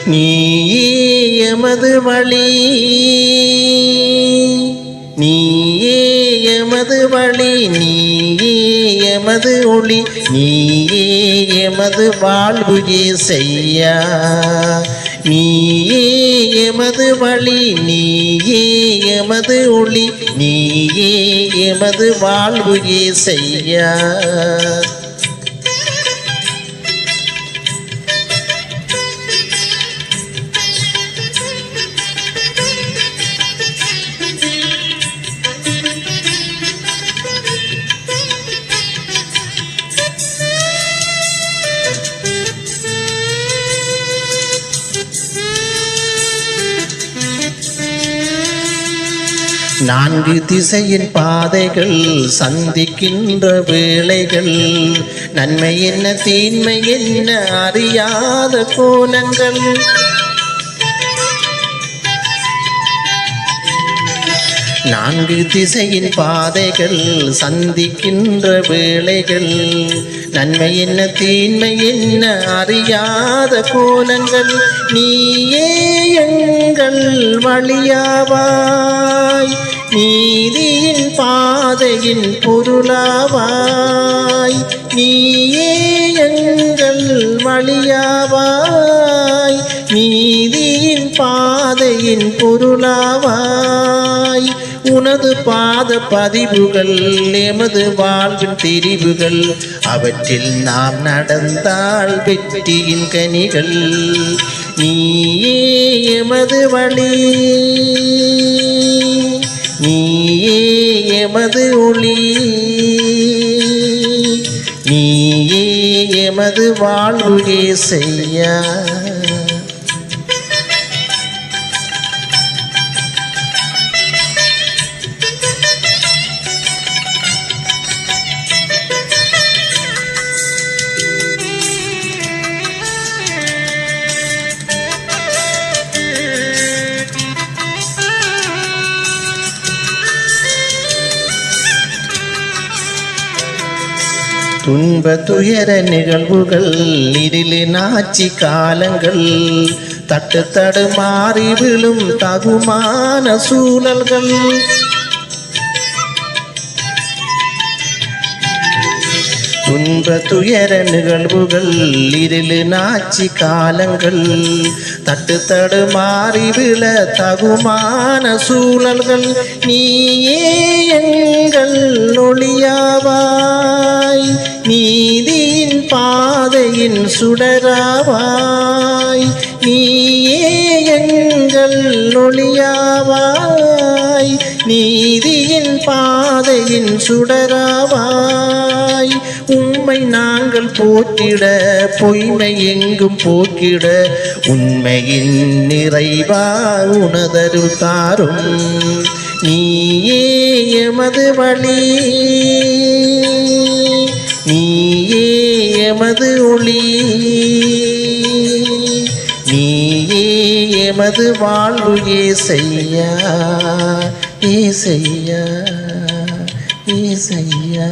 நீயே எமது வழி, நீயே எமது வழி, நீயே எமது ஒளி, நீயே எமது வாழ்வு இயேசையா. நீயே எமது வழி, நீயே எமது ஒளி, நீயே எமது வாழ்வு இயேசையா. நான்கு திசையின் பாதைகள் சந்திக்கின்ற வேளைகள், நன்மை என்ன தீன்மை என்ன அறியாத கோலங்கள். நான்கு திசையின் பாதைகள் சந்திக்கின்ற வேளைகள், நன்மை என்ன தீன்மை என்ன அறியாத கோலங்கள். நீயே எங்கள் வழியாவாய், நீதியின் பாதையின் பொருளாவாய். நீயே எங்கள் வழியாவாய், நீதியின் பாதையின் பொருளாவாய். உனது பாத பதிவுகள் எமது வாழ்வின் தெரிவுகள், அவற்றில் நாம் நடந்தால் வெற்றியின் கனிகள். நீயே எமது வழி, நீயே எமது ஒளி, நீயே எமது வாழ்வு இயேசையா. துன்ப துயர நிகழ்வுகள், இருளின் ஆட்சி காலங்கள், தட்டு தடுமாறி விழும் தகுமான சூழல்கள். துன்ப துயர நிகழ்வுகள், இருளின் ஆட்சி காலங்கள், தட்டு தடுமாறி விழ தகுமான சூழல்கள். நீயே எங்கள் ஒளியாவாய், நீதியின் பாதையின் சுடராவாய். நீயே எங்கள் ஒளியாவாய், நீதியின் பாதையின் சுடராவாய். உம்மை நாங்கள் போற்றிட பொய்மை எங்கும் போக்கிட, உண்மையின் நிறைவா உனதருள் தாரும். நீயே எமது வழி, நீயே எமது ஒளி, நீயே எமது வாழ்வு இயேசையா. இயேசையா, இயேசையா.